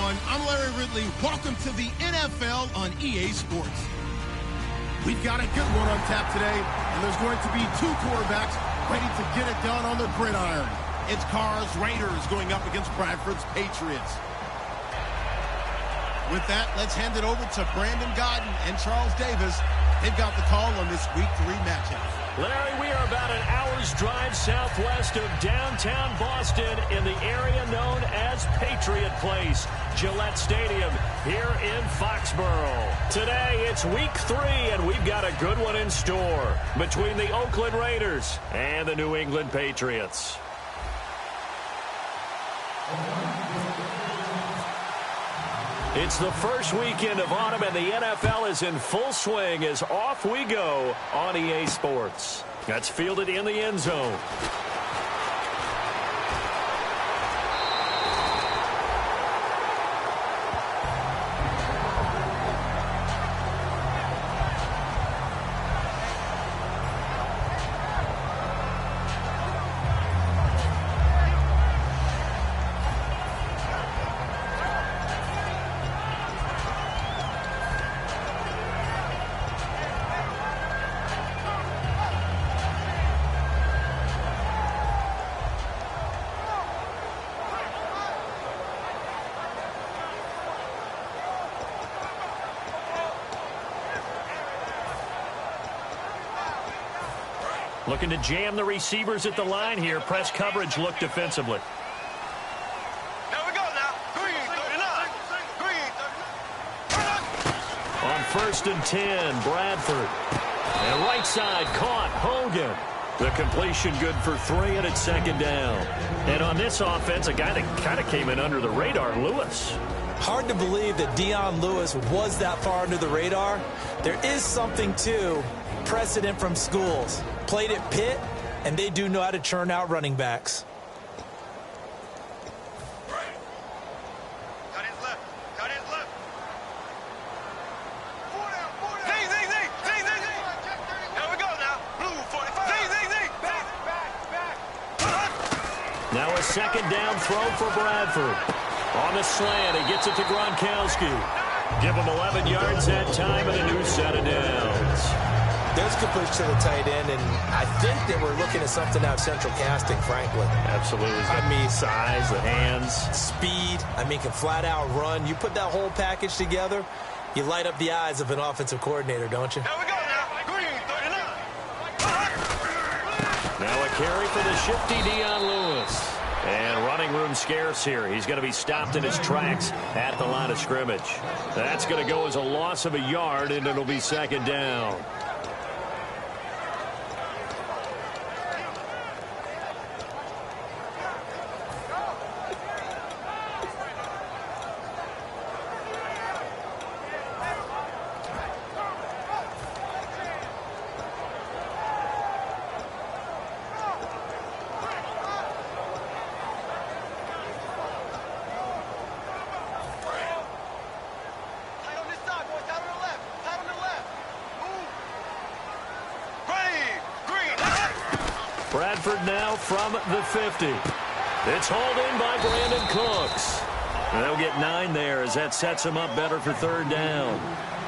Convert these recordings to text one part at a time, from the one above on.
everyone. I'm Larry Ridley. Welcome to the NFL on EA Sports. We've got a good one on tap today, and there's going to be two quarterbacks ready to get it done on the gridiron. It's Carr's Raiders going up against Bradford's Patriots. With that, let's hand it over to Brandon Godden and Charles Davis. They've got the call on this Week 3 matchup. Larry, we are about an hour's drive southwest of downtown Boston in the area known as Patriot Place, Gillette Stadium here in Foxborough. Today, it's Week 3, and we've got a good one in store between the Oakland Raiders and the New England Patriots. It's the first weekend of autumn, and the NFL is in full swing as off we go on EA Sports. That's fielded in the end zone. Looking to jam the receivers at the line here. Press coverage look defensively. Here we go now. Green 39. Green 39. On 1st and 10, Bradford. And right side caught, Hogan. The completion good for 3, and it's 2nd down. And on this offense, a guy that kind of came in under the radar, Lewis. Hard to believe that Dion Lewis was that far under the radar. There is something to precedent from schools. Played at Pitt, and they do know how to churn out running backs. Cut his left. Cut his left. Zing, zing, zing. Zing, zing, zing. Here we go now. Blue 45. Zing, zing, zing. Back. Now a 2nd down throw for Bradford. On the slant, he gets it to Gronkowski. Give him 11 yards that time and a new set of downs. There's completion to the tight end, and I think that we're looking at something out central casting, frankly. Absolutely. I mean, size, the hands. Speed, can flat out run. You put that whole package together, you light up the eyes of an offensive coordinator, don't you? Here we go now. Green 39. Now a carry for the shifty Dion Lewis. And running room scarce here. He's going to be stopped in his tracks at the line of scrimmage. That's going to go as a loss of a yard, and it'll be 2nd down. Bradford now from the 50. It's hauled in by Brandon Cooks. And they'll get 9 there as that sets them up better for 3rd down.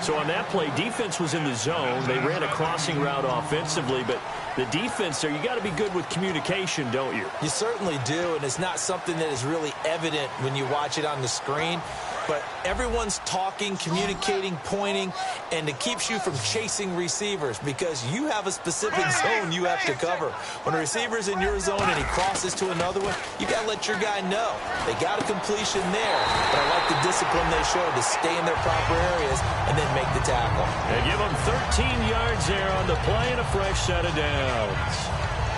So on that play, defense was in the zone. They ran a crossing route offensively, but the defense there, you got to be good with communication, don't you? You certainly do, and it's not something that is really evident when you watch it on the screen. But everyone's talking, communicating, pointing, and it keeps you from chasing receivers because you have a specific zone you have to cover. When a receiver's in your zone and he crosses to another one, you got to let your guy know. They got a completion there, but I like the discipline they showed to stay in their proper areas and then make the tackle. They give them 13 yards there on the play and a fresh set of downs.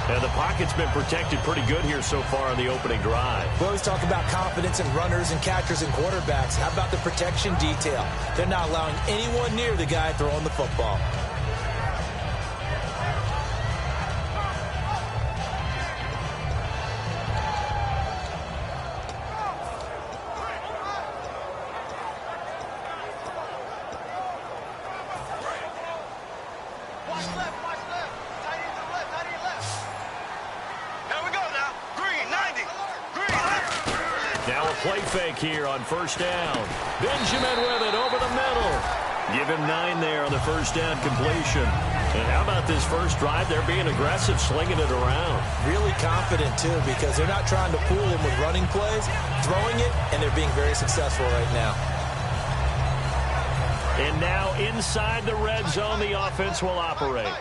And the pocket's been protected pretty good here so far on the opening drive. We always talk about confidence in runners and catchers and quarterbacks. How about the protection detail? They're not allowing anyone near the guy throwing the football. play fake here on first down. Benjamin with it over the middle. Give him 9 there on the first down completion. And how about this first drive? They're being aggressive, slinging it around. Really confident, too, because they're not trying to fool him with running plays, throwing it, and they're being very successful right now. And now inside the red zone, the offense will operate.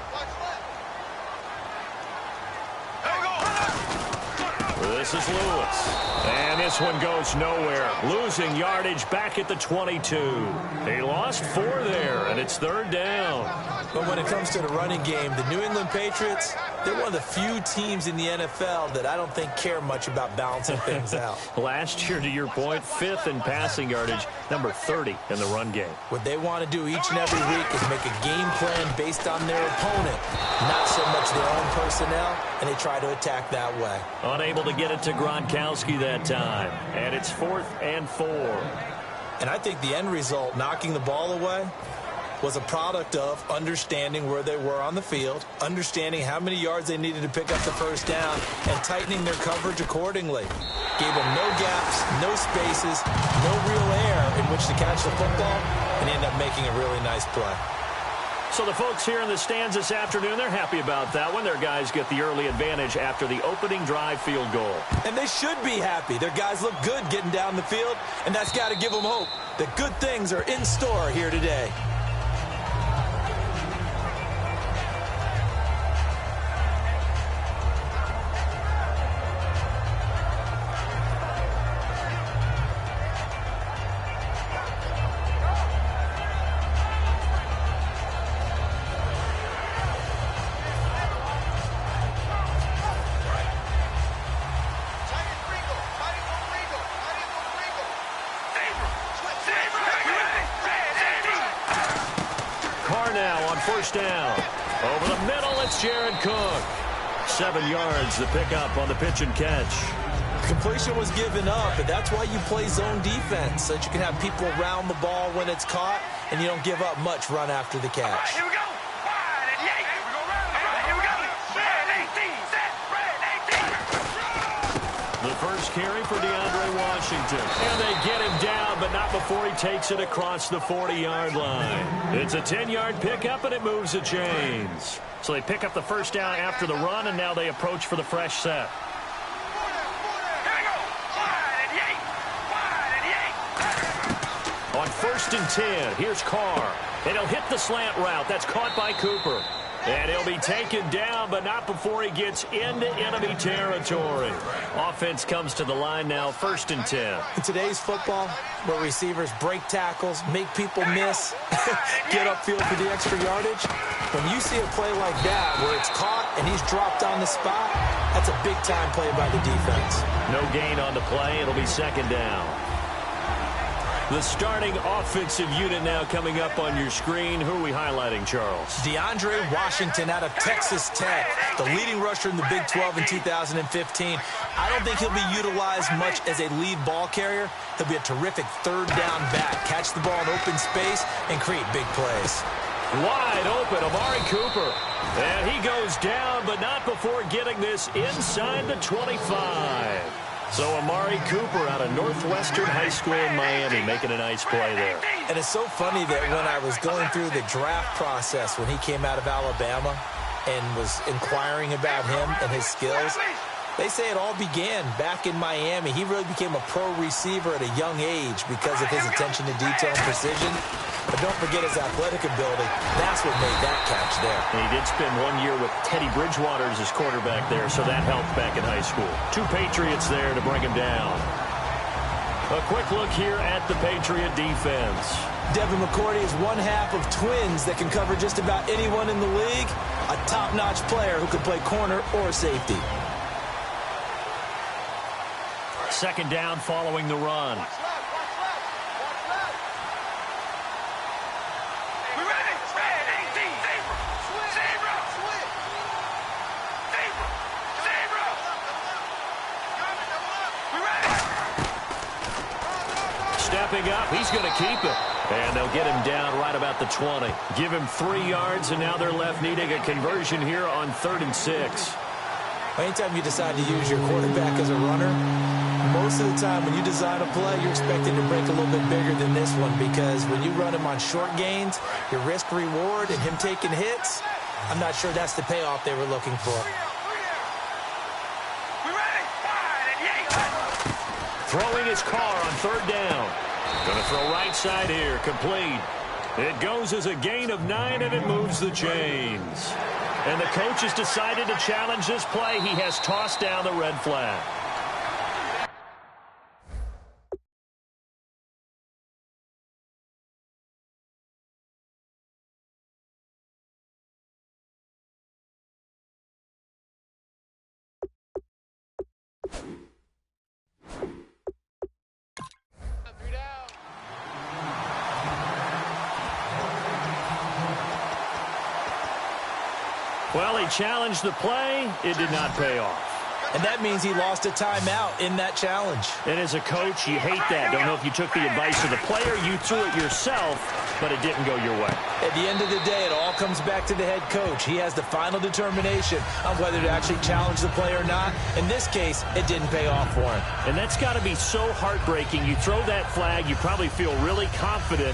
This is Lewis. And this one goes nowhere. Losing yardage back at the 22. They lost 4 there, and it's 3rd down. But when it comes to the running game, the New England Patriots, they're one of the few teams in the NFL that I don't think care much about balancing things out. Last year, to your point, 5th in passing yardage, number 30 in the run game. What they want to do each and every week is make a game plan based on their opponent, not so much their own personnel, and they try to attack that way. Unable to get it to Gronkowski that time, and it's 4th and 4. And I think the end result, knocking the ball away, was a product of understanding where they were on the field, understanding how many yards they needed to pick up the first down, and tightening their coverage accordingly. Gave them no gaps, no spaces, no real air in which to catch the football, and ended up making a really nice play. So the folks here in the stands this afternoon, they're happy about that one. Their guys get the early advantage after the opening drive field goal. And they should be happy. Their guys look good getting down the field, and that's got to give them hope that good things are in store here today. First down. Over the middle, it's Jared Cook. 7 yards to pick up on the pitch and catch. Completion was given up, and that's why you play zone defense, so that you can have people around the ball when it's caught, and you don't give up much run after the catch. All right, here we go. Wide and yank. Here we go. All right, here we go. Red 18. Set. Red 18. The first carry for DeAndre Washington. And they get him down, but not before he takes it across the 40-yard line. It's a 10-yard pickup, and it moves the chains. So they pick up the first down after the run, and now they approach for the fresh set. Here we go. Wide and yank. Wide and yank. On 1st and 10, here's Carr. And he'll hit the slant route. That's caught by Cooper. And he'll be taken down, but not before he gets into enemy territory. Offense comes to the line now, 1st and 10. In today's football, where receivers break tackles, make people miss, get upfield for the extra yardage, when you see a play like that where it's caught and he's dropped on the spot, that's a big-time play by the defense. No gain on the play. It'll be 2nd down. The starting offensive unit now coming up on your screen. Who are we highlighting, Charles? DeAndre Washington out of Texas Tech, the leading rusher in the Big 12 in 2015. I don't think he'll be utilized much as a lead ball carrier. He'll be a terrific 3rd down back, catch the ball in open space, and create big plays. Wide open, Amari Cooper. And he goes down, but not before getting this inside the 25. So Amari Cooper out of Northwestern High School in Miami making a nice play there. And it's so funny that when I was going through the draft process when he came out of Alabama and was inquiring about him and his skills, they say it all began back in Miami. He really became a pro receiver at a young age because of his attention to detail and precision. But don't forget his athletic ability. That's what made that catch there. And he did spend 1 year with Teddy Bridgewater as his quarterback there, so that helped back in high school. 2 Patriots there to bring him down. A quick look here at the Patriot defense. Devin McCourty is one half of twins that can cover just about anyone in the league. A top-notch player who could play corner or safety. 2nd down following the run. Stepping up, he's going to keep it. And they'll get him down right about the 20. Give him 3 yards, and now they're left needing a conversion here on 3rd and 6. Anytime you decide to use your quarterback as a runner, most of the time when you design a play, you're expected to break a little bit bigger than this one, because when you run him on short gains, your risk-reward and him taking hits, I'm not sure that's the payoff they were looking for. Throwing his car on third down. Going to throw right side here. Complete. It goes as a gain of 9, and it moves the chains. And the coach has decided to challenge this play. He has tossed down the red flag. Well, he challenged the play. It did not pay off. And that means he lost a timeout in that challenge. And as a coach, you hate that. Don't know if you took the advice of the player, you threw it yourself, but it didn't go your way. At the end of the day, it all comes back to the head coach. He has the final determination on whether to actually challenge the play or not. In this case, it didn't pay off for him. And that's got to be so heartbreaking. You throw that flag, you probably feel really confident,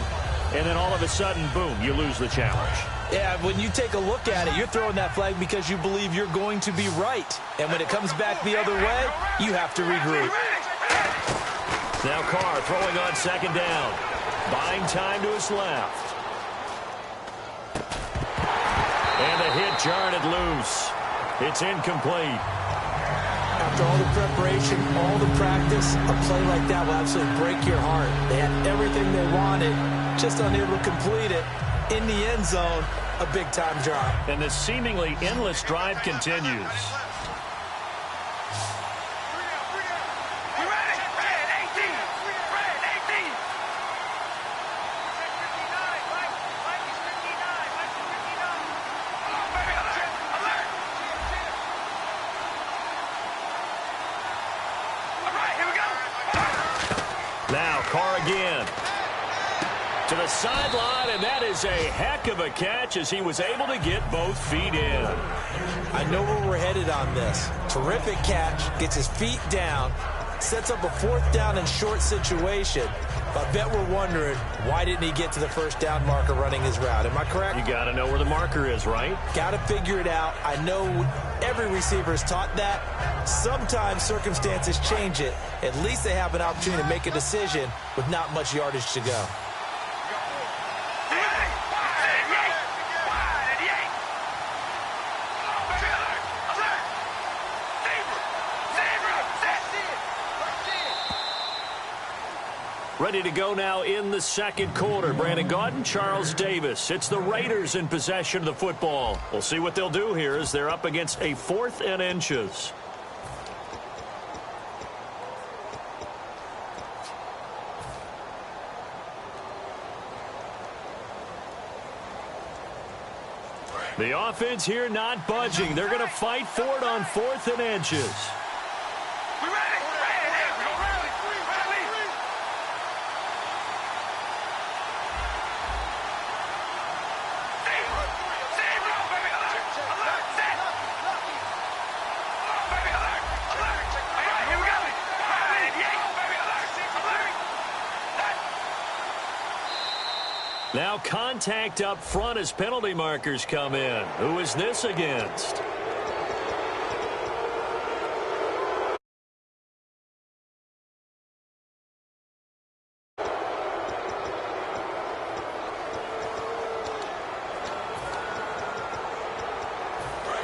and then all of a sudden, boom, you lose the challenge. Yeah, when you take a look at it, you're throwing that flag because you believe you're going to be right. And when it comes back the other way, you have to regroup. Now Carr throwing on second down. Buying time to his left. And the hit jarred it loose. It's incomplete. After all the preparation, all the practice, a play like that will absolutely break your heart. They had everything they wanted, just unable to complete it. In the end zone, a big-time drop. And this seemingly endless drive continues. Now Carr again. To the sideline, and that is a heck of a catch as he was able to get both feet in. I know where we're headed on this. Terrific catch, gets his feet down, sets up a fourth down and short situation. But I bet we're wondering, why didn't he get to the first down marker running his route? Am I correct? You got to know where the marker is, right? Got to figure it out. I know every receiver is taught that. Sometimes circumstances change it. At least they have an opportunity to make a decision with not much yardage to go. Ready to go now in the second quarter. Brandon Gaudin, Charles Davis. It's the Raiders in possession of the football. We'll see what they'll do here as they're up against a 4th and inches. The offense here not budging. They're going to fight for it on 4th and inches. Now contact up front as penalty markers come in. Who is this against?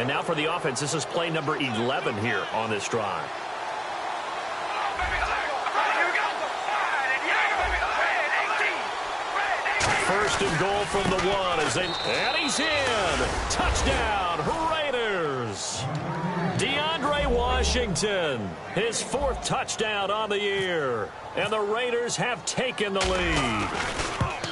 And now for the offense, this is play number 11 here on this drive. First and goal from the 1 as they, and he's in. Touchdown, Raiders. DeAndre Washington, his 4th touchdown on the year. And the Raiders have taken the lead.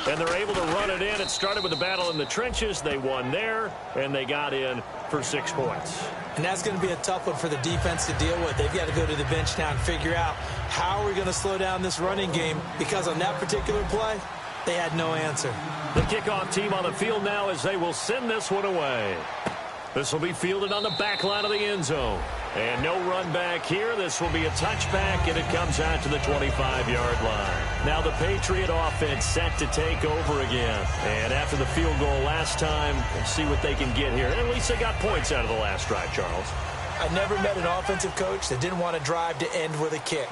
And they're able to run it in. It started with a battle in the trenches. They won there, and they got in for 6 points. And that's going to be a tough one for the defense to deal with. They've got to go to the bench now and figure out how are we going to slow down this running game, because on that particular play, they had no answer. The kickoff team on the field now as they will send this one away. This will be fielded on the back line of the end zone. And no run back here. This will be a touchback, and it comes out to the 25-yard line. Now the Patriot offense set to take over again. And after the field goal last time, let's see what they can get here. At least they got points out of the last drive, Charles. I never met an offensive coach that didn't want to drive to end with a kick.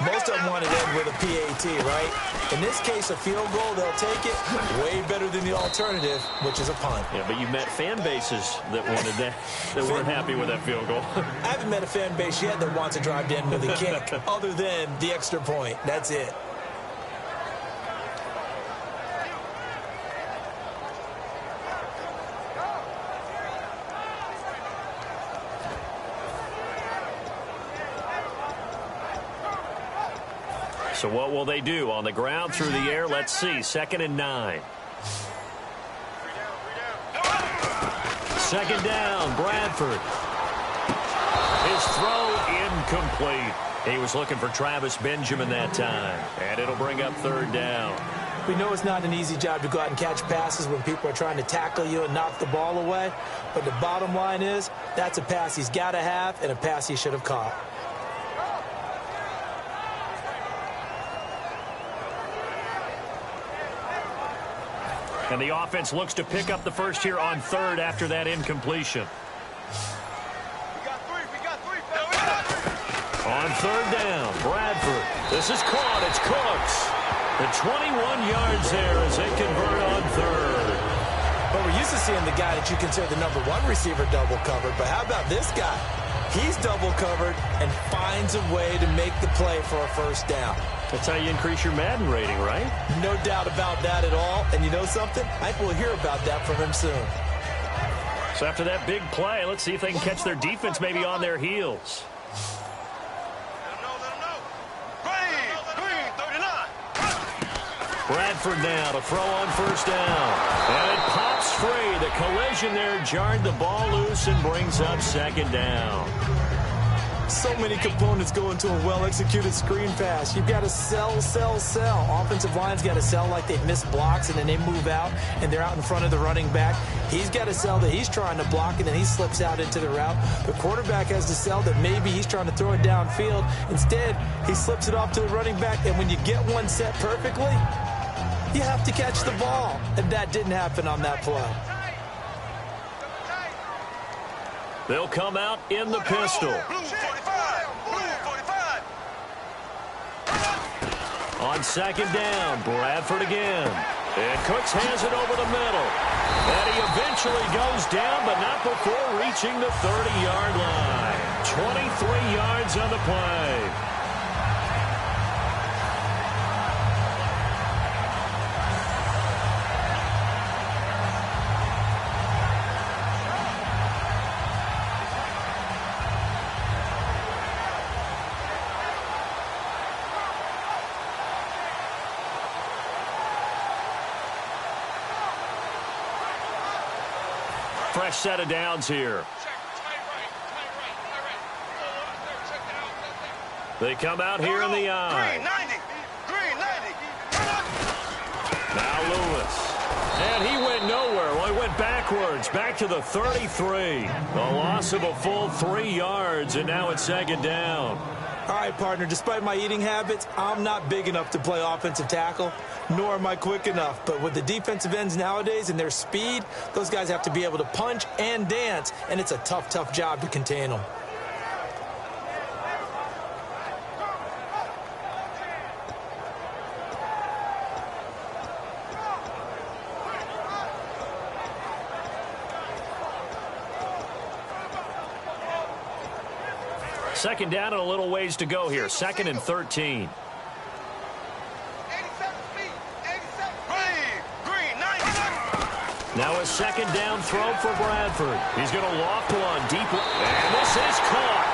Most of them want to end with a PAT, right? In this case, a field goal, they'll take it. Way better than the alternative, which is a punt. Yeah, but you met fan bases that wanted that, that weren't happy with that field goal. I haven't met a fan base yet that wants to drive to end with a kick, other than the extra point. That's it. So what will they do? On the ground, through the air, let's see. 2nd and 9. 2nd down, Bradford. His throw incomplete. He was looking for Travis Benjamin that time. And it'll bring up 3rd down. We know it's not an easy job to go out and catch passes when people are trying to tackle you and knock the ball away. But the bottom line is, that's a pass he's got to have and a pass he should have caught. And the offense looks to pick up the first here on 3rd after that incompletion. On 3rd down, Bradford. This is caught. It's Cooks. The 21 yards there as they convert on 3rd. But we're used to seeing the guy that you consider the #1 receiver double covered. But how about this guy? He's double covered and finds a way to make the play for a 1st down. That's how you increase your Madden rating, right? No doubt about that at all. And you know something? I think we'll hear about that from him soon. So after that big play, let's see if they can catch their defense maybe on their heels. Bradford now to throw on 1st down. And it pops free. The collision there jarred the ball loose and brings up 2nd down. So many components go into a well-executed screen pass. You've got to sell, sell, sell. Offensive line's got to sell like they've missed blocks, and then they move out, and they're out in front of the running back. He's got to sell that he's trying to block, and then he slips out into the route. The quarterback has to sell that maybe he's trying to throw it downfield. Instead, he slips it off to the running back, and when you get one set perfectly, you have to catch the ball. And that didn't happen on that play. They'll come out in the pistol. On 2nd down, Bradford again. And Cooks has it over the middle. And he eventually goes down, but not before reaching the 30-yard line. 23 yards on the play. Fresh set of downs here. They come out here in the eye. Now Lewis. And he went nowhere. Well, he went backwards, back to the 33. A loss of a full 3 yards, and now it's 2nd down. All right, partner, despite my eating habits, I'm not big enough to play offensive tackle, nor am I quick enough. But with the defensive ends nowadays and their speed, those guys have to be able to punch and dance, and it's a tough, tough job to contain them. Second down and a little ways to go here. 2nd and 13. Now a 2nd down throw for Bradford. He's going to loft one deep. And this is caught.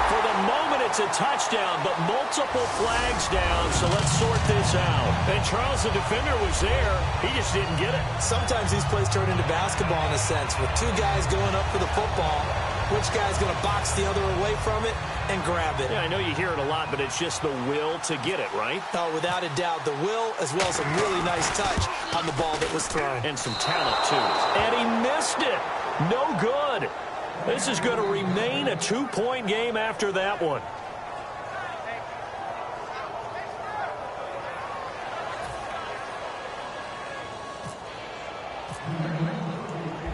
For the moment, it's a touchdown, but multiple flags down, so let's sort this out. And Charles, the defender, was there. He just didn't get it. Sometimes these plays turn into basketball in a sense, with two guys going up for the football. Which guy's going to box the other away from it and grab it? Yeah, I know you hear it a lot, but it's just the will to get it, right? Oh, without a doubt, the will as well as some really nice touch on the ball that was thrown. And some talent, too. And he missed it. No good. This is going to remain a 2-point game after that one.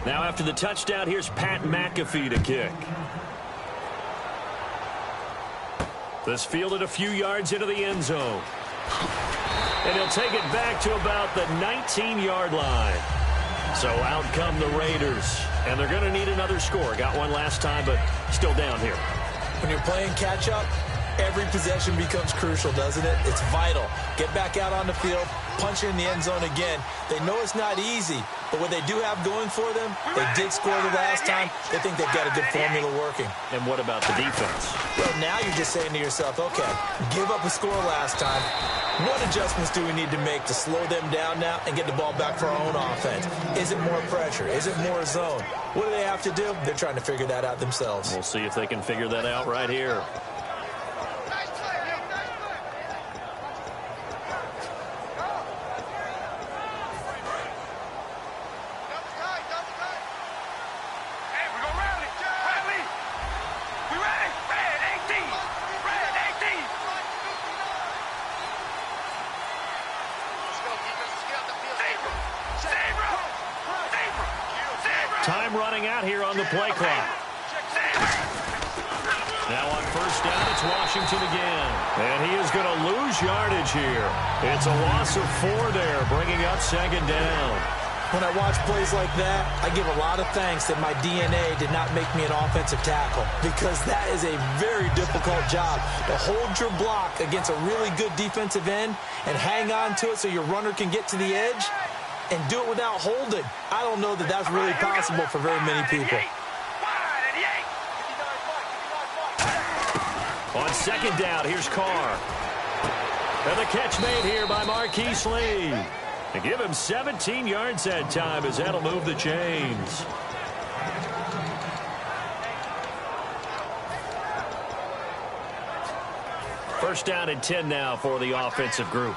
Now after the touchdown, here's Pat McAfee to kick. This fielded a few yards into the end zone. And he'll take it back to about the 19-yard line. So out come the Raiders. And they're going to need another score. Got one last time, but still down here. When you're playing catch-up, every possession becomes crucial, doesn't it? It's vital. Get back out on the field, punch it in the end zone again. They know it's not easy, but what they do have going for them, they did score the last time. They think they've got a good formula working. And what about the defense? Well, now you're just saying to yourself, okay, give up a score last time. What adjustments do we need to make to slow them down now and get the ball back for our own offense? Is it more pressure? Is it more zone? What do they have to do? They're trying to figure that out themselves. We'll see if they can figure that out right here. Time running out here on the play clock. Now on first down, it's Washington again. And he is going to lose yardage here. It's a loss of 4 there, bringing up second down. When I watch plays like that, I give a lot of thanks that my DNA did not make me an offensive tackle, because that is a very difficult job to hold your block against a really good defensive end and hang on to it so your runner can get to the edge and do it without holding. I don't know that that's really possible for very many people. On second down, here's Carr. And the catch made here by Lee-Chizz. And give him 17 yards that time, as that'll move the chains. First down and 10 now for the offensive group.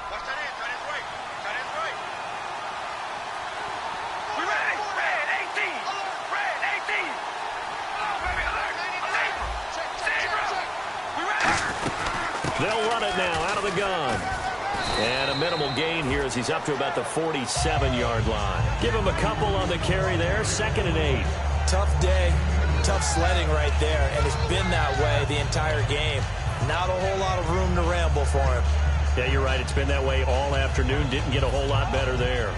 They'll run it now out of the gun. And a minimal gain here as he's up to about the 47-yard line. Give him a couple on the carry there. 2nd and 8. Tough day, tough sledding right there, and it's been that way the entire game. Not a whole lot of room to ramble for him. Yeah, you're right. It's been that way all afternoon. Didn't get a whole lot better there.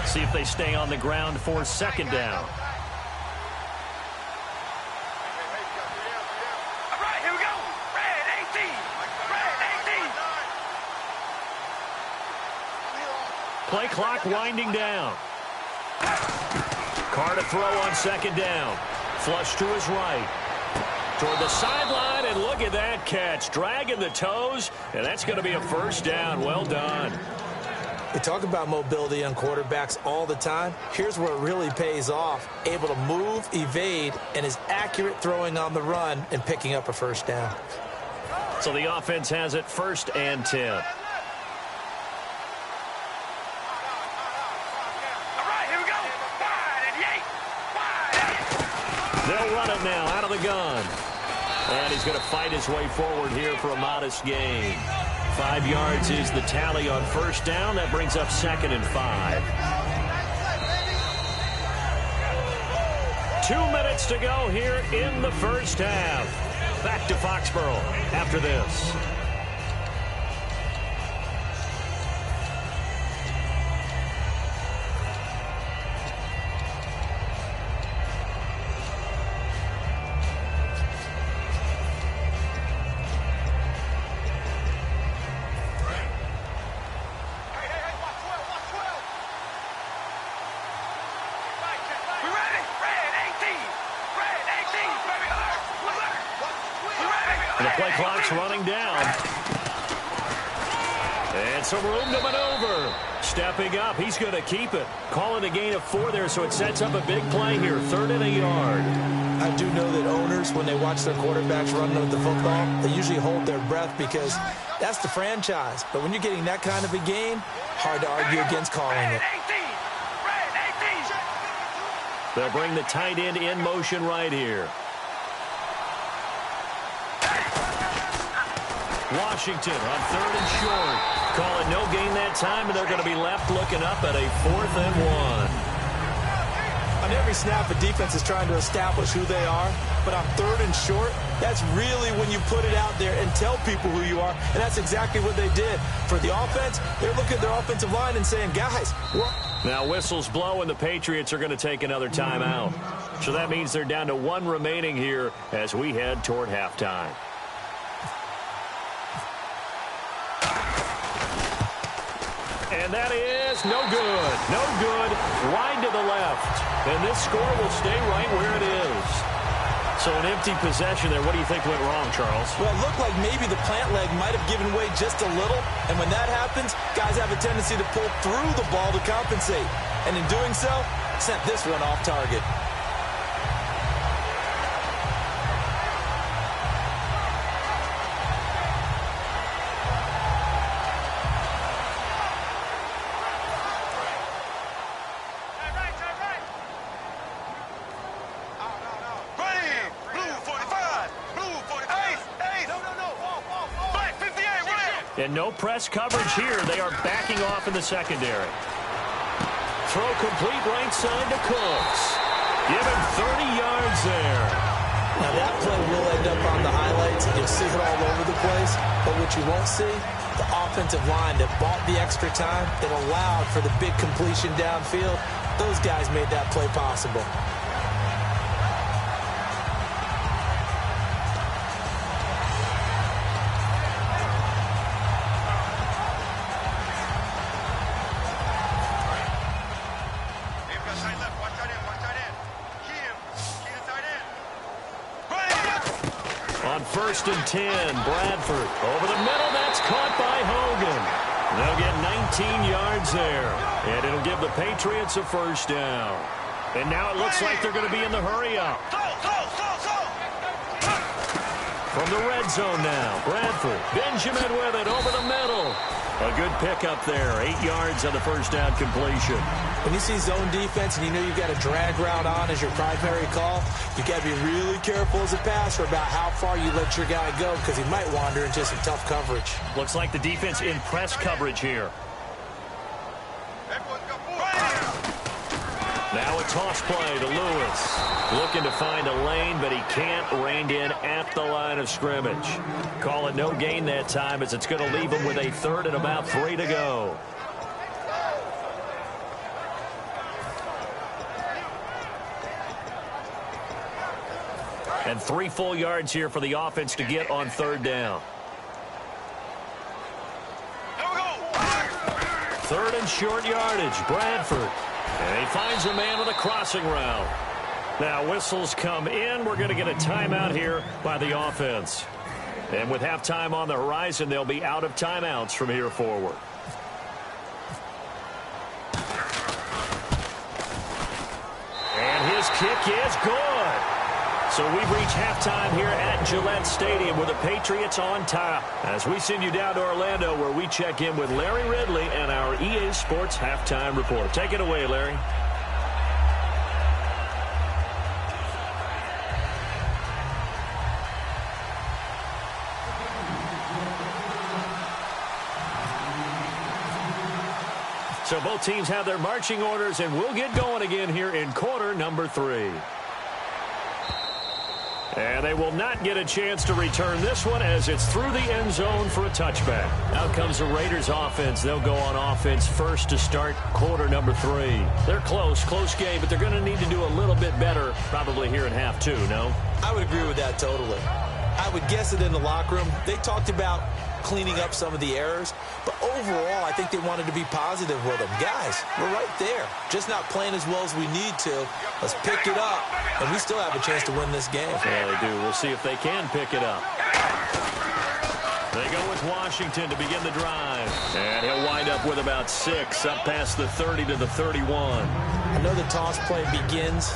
See if they stay on the ground for second down. Play clock winding down. Carr to throw on second down. Flush to his right. Toward the sideline, and look at that catch. Dragging the toes, and that's going to be a first down. Well done. We talk about mobility on quarterbacks all the time. Here's where it really pays off. Able to move, evade, and is accurate throwing on the run and picking up a first down. So the offense has it 1st and 10. They'll run it now out of the gun. And he's going to fight his way forward here for a modest gain. 5 yards is the tally on first down. That brings up 2nd and 5. 2 minutes to go here in the first half. Back to Foxborough after this. And the play clock's running down. And some room to maneuver. Stepping up, he's going to keep it. Calling a gain of 4 there, so it sets up a big play here. 3rd and a yard. I do know that owners, when they watch their quarterbacks run with the football, they usually hold their breath because that's the franchise. But when you're getting that kind of a gain, hard to argue against calling it. They'll bring the tight end in motion right here. Washington on 3rd and short. Call it no gain that time, and they're going to be left looking up at a 4th and 1. On every snap, the defense is trying to establish who they are, but on 3rd and short, that's really when you put it out there and tell people who you are, and that's exactly what they did. For the offense, they're looking at their offensive line and saying, guys, now whistles blow, and the Patriots are going to take another timeout. So that means they're down to 1 remaining here as we head toward halftime. And that is no good. No good. Wide to the left. And this score will stay right where it is. So an empty possession there. What do you think went wrong, Charles? Well, it looked like maybe the plant leg might have given way just a little. And when that happens, guys have a tendency to pull through the ball to compensate. And in doing so, sent this one off target. And no press coverage here. They are backing off in the secondary. Throw complete right side to Cooks. Give him 30 yards there. Now that play will end up on the highlights. You'll see it all over the place. But what you won't see, the offensive line that bought the extra time, that allowed for the big completion downfield, those guys made that play possible. On 1st and 10, Bradford over the middle. That's caught by Hogan. They'll get 19 yards there, and it'll give the Patriots a 1st down. And now it looks like they're going to be in the hurry-up. From the red zone now, Bradford. Benjamin with it over the middle. A good pickup there, 8 yards on the 1st down completion. When you see zone defense and you know you've got a drag route on as your primary call, you've got to be really careful as a passer about how far you let your guy go because he might wander into some tough coverage. Looks like the defense in press coverage here. Now a toss play to Lewis. Looking to find a lane, but he can't. Reined in at the line of scrimmage. Call it no gain that time as it's going to leave him with a 3rd and about 3 to go. And 3 full yards here for the offense to get on 3rd down. 3rd and short yardage, Bradford. And he finds a man with a crossing route. Now whistles come in. We're going to get a timeout here by the offense. And with halftime on the horizon, they'll be out of timeouts from here forward. And his kick is good. So we've reached halftime here at Gillette Stadium with the Patriots on top. As we send you down to Orlando where we check in with Larry Ridley and our EA Sports Halftime Report. Take it away, Larry. So both teams have their marching orders, and we'll get going again here in quarter number 3. And they will not get a chance to return this one as it's through the end zone for a touchback. Out comes the Raiders offense. They'll go on offense first to start quarter number 3. They're close game, but they're going to need to do a little bit better probably here in half 2, no? I would agree with that totally. I would guess that in the locker room, they talked about cleaning up some of the errors, but overall, I think they wanted to be positive with them. Guys, we're right there. Just not playing as well as we need to. Let's pick it up, and we still have a chance to win this game. Yeah, they do. We'll see if they can pick it up. They go with Washington to begin the drive. And he'll wind up with about 6, up past the 30 to the 31. I know the toss play begins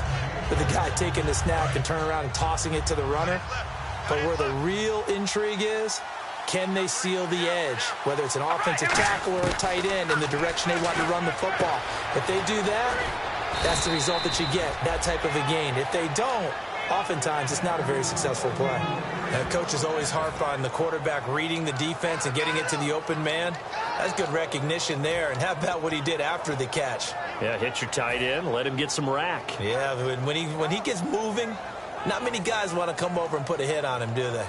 with the guy taking the snap and turning around and tossing it to the runner, but where the real intrigue is, can they seal the edge, whether it's an offensive tackle or a tight end, in the direction they want to run the football? If they do that, that's the result that you get, that type of a gain. If they don't, oftentimes it's not a very successful play. The coach is always harped on the quarterback reading the defense and getting it to the open man. That's good recognition there. And how about what he did after the catch? Yeah, hit your tight end, let him get some rack. Yeah, when he gets moving, not many guys want to come over and put a hit on him, do they?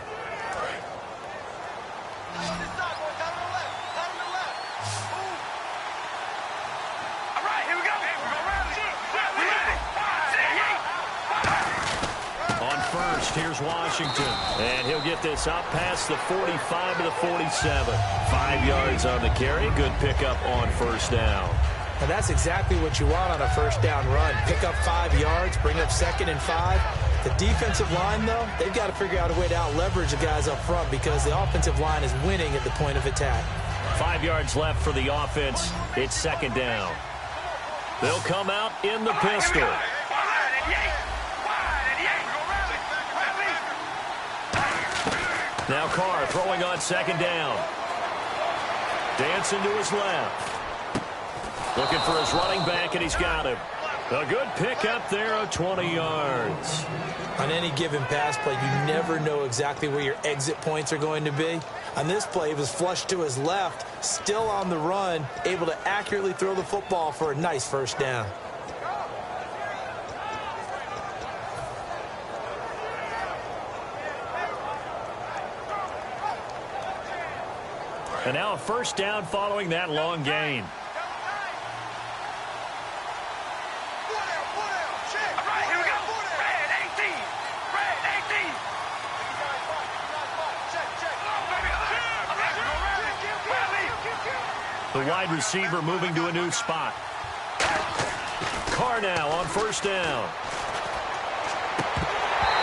Here's Washington, and he'll get this up past the 45 to the 47. 5 yards on the carry. Good pickup on first down. And that's exactly what you want on a first down run. Pick up 5 yards, bring up 2nd and 5. The defensive line, though, they've got to figure out a way to out-leverage the guys up front because the offensive line is winning at the point of attack. 5 yards left for the offense. It's 2nd down. They'll come out in the pistol. Now Carr throwing on 2nd down. Dancing to his left. Looking for his running back, and he's got him. A good pickup there of 20 yards. On any given pass play, you never know exactly where your exit points are going to be. On this play, he was flushed to his left, still on the run, able to accurately throw the football for a nice first down. And now a first down following that long gain. The wide receiver moving to a new spot. Carr now on first down.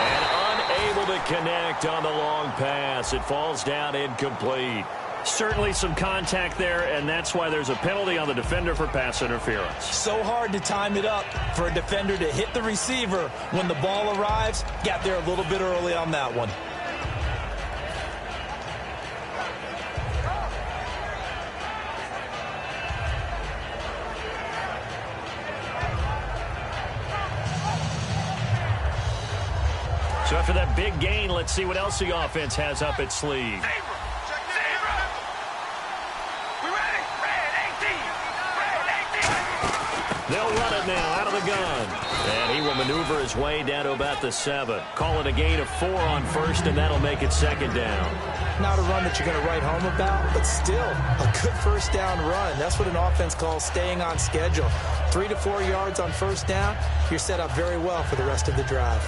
And unable to connect on the long pass. It falls down incomplete. Certainly some contact there, and that's why there's a penalty on the defender for pass interference. So hard to time it up for a defender to hit the receiver when the ball arrives. Got there a little bit early on that one. So after that big gain, let's see what else the offense has up its sleeve. They'll run it now out of the gun. And he will maneuver his way down to about the 7. Call it a gain of 4 on first, and that'll make it 2nd down. Not a run that you're going to write home about, but still a good first down run. That's what an offense calls staying on schedule. 3 to 4 yards on first down, you're set up very well for the rest of the drive.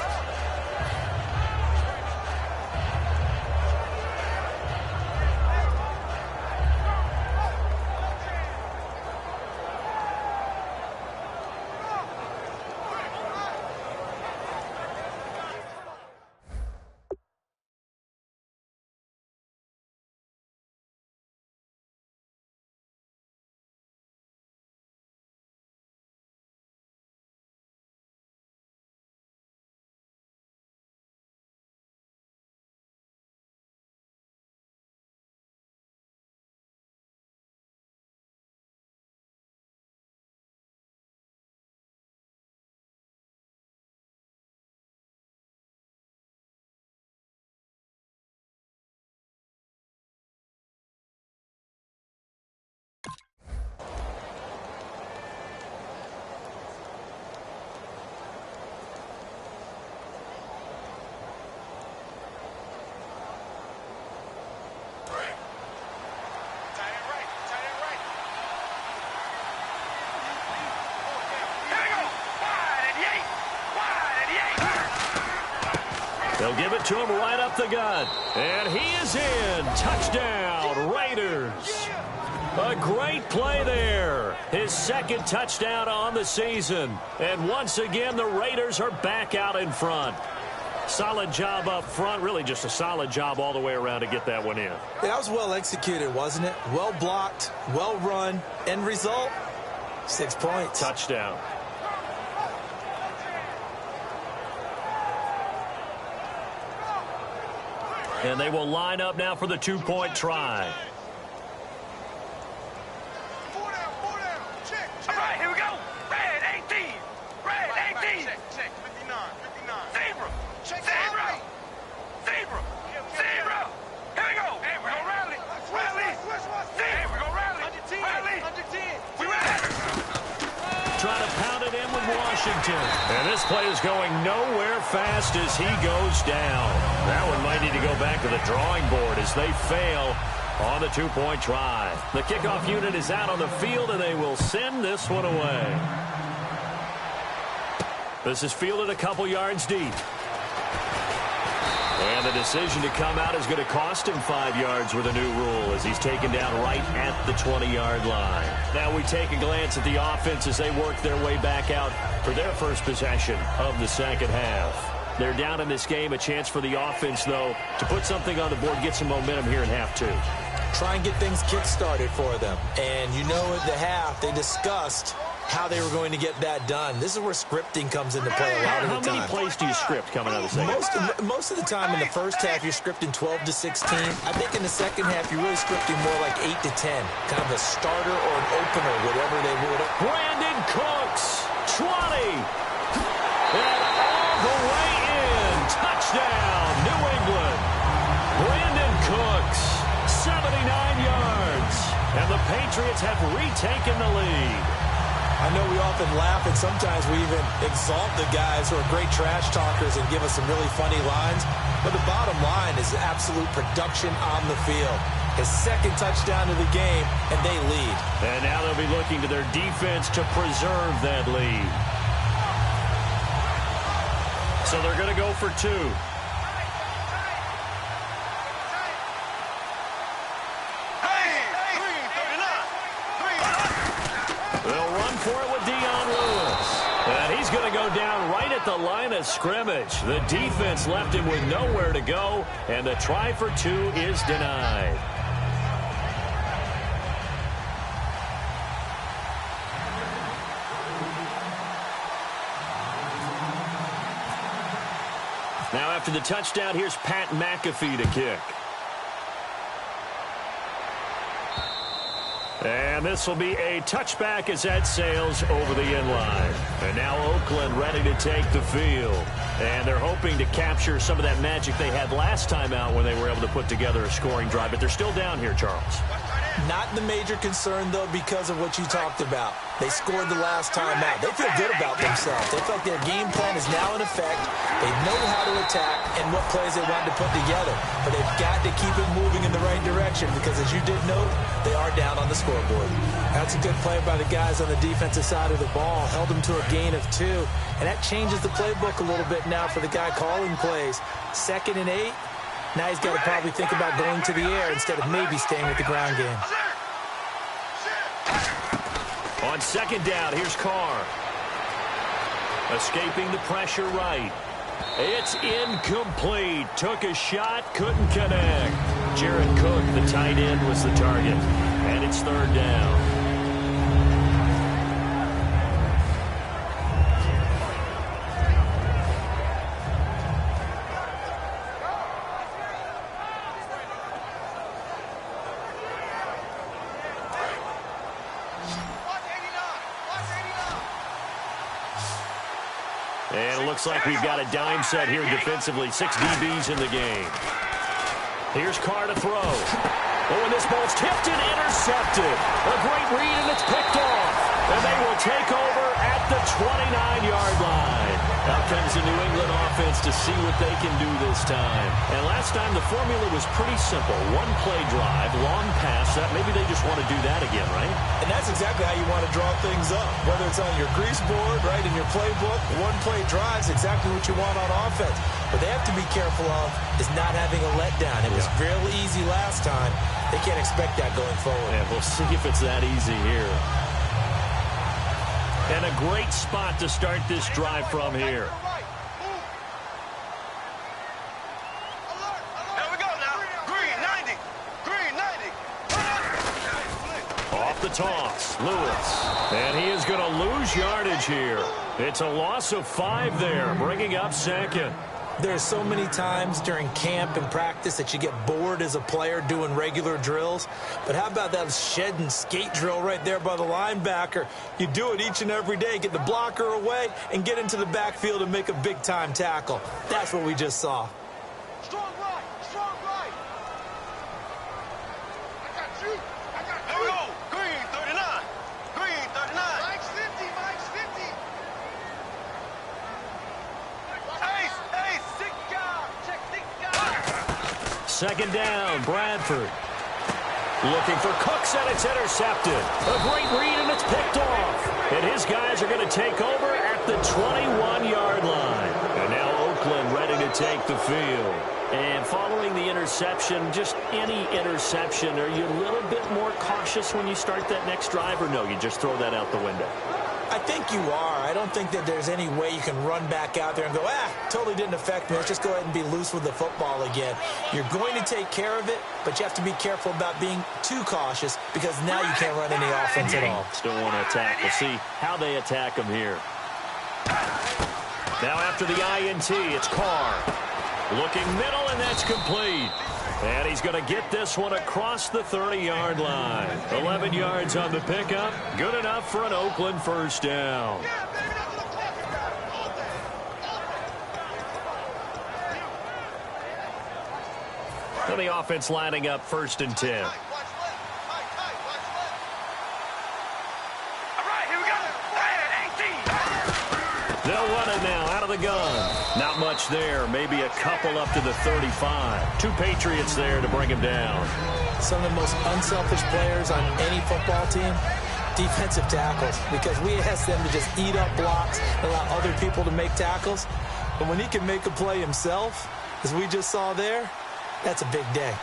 They'll give it to him right up the gut. And he is in. Touchdown, Raiders. A great play there. His 2nd touchdown on the season. And once again, the Raiders are back out in front. Solid job up front. Really just a solid job all the way around to get that one in. That was well executed, wasn't it? Well blocked, well run. End result, 6 points. Touchdown. And they will line up now for the 2-point try. Zebra. Zebra. Zebra. Zebra. Here we go. Hey, we go rally. Rally. Hey, we go rally. Rally. We rally. Trying to pound it in with Washington. And this play is going nowhere fast as he goes down. That one might need to go back to the drawing board as they fail on the two-point try. The kickoff unit is out on the field, and they will send this one away. This is fielded a couple yards deep. And the decision to come out is going to cost him 5 yards with a new rule as he's taken down right at the 20-yard line. Now we take a glance at the offense as they work their way back out for their first possession of the second half. They're down in this game. A chance for the offense, though, to put something on the board, get some momentum here in half two. Try and get things kick-started for them. And you know at the half, they discussed how they were going to get that done. This is where scripting comes into play a lot of the time. How many plays do you script coming out of the second? Most of the time in the first half, you're scripting 12 to 16. I think in the second half, you're really scripting more like 8 to 10. Kind of a starter or an opener, whatever they would. Brandon Cooks, 20. And all the way in. Touchdown, New England. Brandon Cooks, 79 yards. And the Patriots have retaken the lead. I know we often laugh, and sometimes we even exalt the guys who are great trash talkers and give us some really funny lines. But the bottom line is absolute production on the field. His second touchdown of the game, and they lead. And now they'll be looking to their defense to preserve that lead. So they're going to go for two. And he's going to go down right at the line of scrimmage. The defense left him with nowhere to go, and the try for two is denied. Now after the touchdown, here's Pat McAfee to kick. And this will be a touchback as that sails over the end line. And now Oakland ready to take the field. And they're hoping to capture some of that magic they had last time out when they were able to put together a scoring drive. But they're still down here, Charles. Not the major concern, though, because of what you talked about. They scored the last time out. They feel good about themselves. They feel like their game plan is now in effect. They know how to attack and what plays they want to put together. But they've got to keep it moving in the right direction because, as you did note, they are down on the scoreboard. That's a good play by the guys on the defensive side of the ball. Held them to a gain of 2. And that changes the playbook a little bit now for the guy calling plays. 2nd and 8. Now he's got to probably think about going to the air instead of maybe staying with the ground game. On second down, here's Carr. Escaping the pressure right. It's incomplete. Took a shot, couldn't connect. Jared Cook, the tight end, was the target. And it's 3rd down. And it looks like we've got a dime set here defensively. 6 DBs in the game. Here's Carr to throw. Oh, and this ball's tipped and intercepted. A great read, and it's picked off. And they will take over at the 29-yard line. Out comes the New England offense to see what they can do this time. And last time, the formula was pretty simple. 1-play drive, long pass. Maybe they just want to do that again, right? And that's exactly how you want to draw things up. Whether it's on your grease board, right, in your playbook, 1-play drive is exactly what you want on offense. What they have to be careful of is not having a letdown. It was really easy last time. They can't expect that going forward. Yeah, we'll see if it's that easy here. And a great spot to start this drive from here. There we go now. Green 90. Green 90. Off the toss, Lewis. And he is going to lose yardage here. It's a loss of 5 there, bringing up 2nd. There's so many times during camp and practice that you get bored as a player doing regular drills. But how about that shed and skate drill right there by the linebacker? You do it each and every day. Get the blocker away and get into the backfield and make a big-time tackle. That's what we just saw. Strong right, strong right. I got you. I got you. Here we go. Green 39. Green 39. Mike's 50. Mike's 50. Ace, ace, six guard. Check six guard. Second down, Bradford. Looking for Cooks, and it's intercepted. A great read, and it's picked off. And his guys are going to take over at the 21-yard line. And now Oakland ready to take the field. And following the interception, just any interception, are you a little bit more cautious when you start that next drive, or no, you just throw that out the window? I think you are. I don't think that there's any way you can run back out there and go, totally didn't affect me. Let's just go ahead and be loose with the football again. You're going to take care of it, but you have to be careful about being too cautious because now you can't run any offense at all. Still want to attack. We'll see how they attack him here. Now after the INT, it's Carr. Looking middle, and that's complete. And he's going to get this one across the 30-yard line. 11 yards on the pickup. Good enough for an Oakland first down. And the offense lining up 1st and 10. They'll run it now out of the gun. Not much there. Maybe a couple up to the 35. 2 Patriots there to bring him down. Some of the most unselfish players on any football team, defensive tackles, because we ask them to just eat up blocks and allow other people to make tackles. But when he can make a play himself, as we just saw there, that's a big day.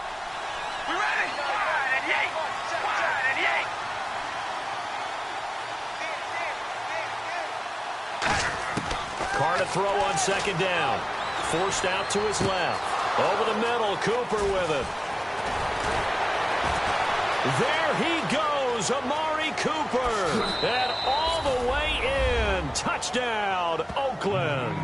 We ready? Wide and yank. Wide and yank. Carr to throw on 2nd down. Forced out to his left. Over the middle, Cooper with it. There he goes, Amari Cooper. And all the way in. Touchdown, Oakland.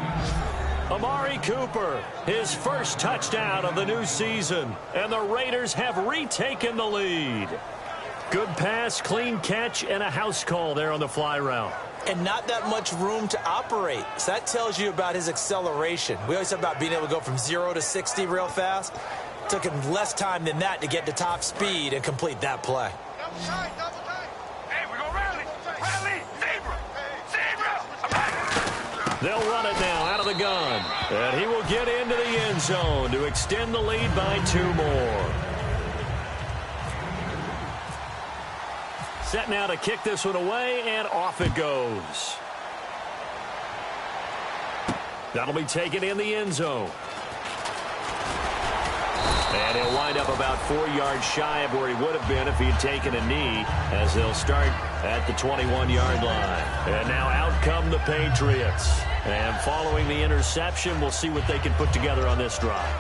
Amari Cooper, his first touchdown of the new season. And the Raiders have retaken the lead. Good pass, clean catch, and a house call there on the fly route. And not that much room to operate. So that tells you about his acceleration. We always talk about being able to go from 0 to 60 real fast. It took him less time than that to get to top speed and complete that play. Double tight, double tight. Hey, we're going to rally. Rally. Zebra. Zebra. They'll run it now out of the gun. And he will get into the end zone to extend the lead by 2 more. Set now to kick this one away, and off it goes. That'll be taken in the end zone. And he'll wind up about 4 yards shy of where he would have been if he had taken a knee, as they'll start at the 21-yard line. And now out come the Patriots. And following the interception, we'll see what they can put together on this drive.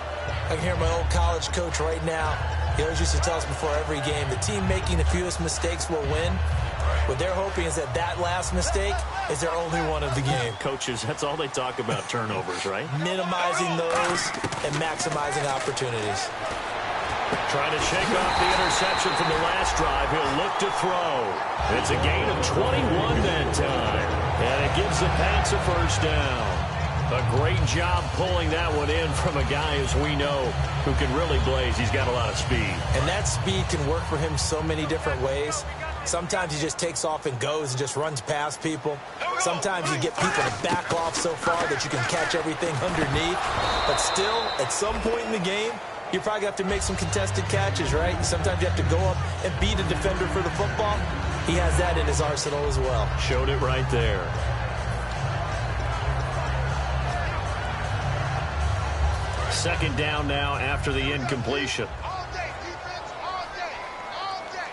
I can hear my old college coach right now. He always used to tell us before every game, the team making the fewest mistakes will win. What they're hoping is that that last mistake is their only one of the game. Coaches, that's all they talk about, turnovers, right? Minimizing those and maximizing opportunities. Trying to shake off the interception from the last drive. He'll look to throw. It's a gain of 21 that time. And it gives the Pats a first down. A great job pulling that one in from a guy, as we know, who can really blaze. He's got a lot of speed. And that speed can work for him so many different ways. Sometimes he just takes off and goes and just runs past people. Sometimes you get people to back off so far that you can catch everything underneath. But still, at some point in the game, you probably have to make some contested catches, right? Sometimes you have to go up and beat a defender for the football. He has that in his arsenal as well. Showed it right there. Second down now after the incompletion. All day, defense, all day, all day.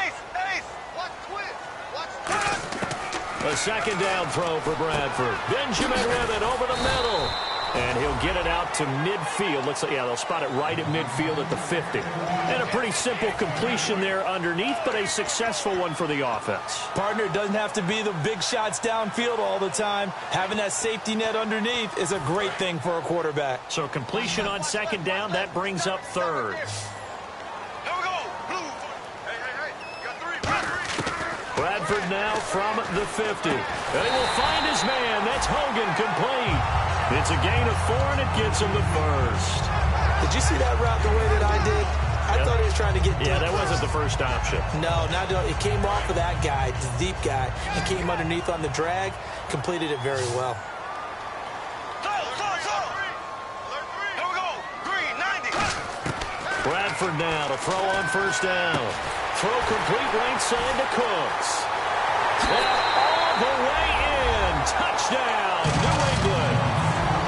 Ace, ace. Watch twist, watch twist. A second down throw for Bradford. Benjamin with it over the middle. And he'll get it out to midfield. Looks like, yeah, they'll spot it right at midfield at the 50. And a pretty simple completion there underneath, but a successful one for the offense. Partner, doesn't have to be the big shots downfield all the time. Having that safety net underneath is a great thing for a quarterback. So completion on second down, that brings up third. Bradford now from the 50. And he will find his man. That's Hogan, complete. It's a gain of 4, and it gets him the first. Did you see that route the way that I did? I thought he was trying to get deep. Yeah, that wasn't the first option. No, not it came off of that guy, the deep guy, and came underneath on the drag. Completed it very well. Here we go. Green, 90. Bradford now to throw on first down. Throw complete right side to Cooks. And all the way in. Touchdown, New England.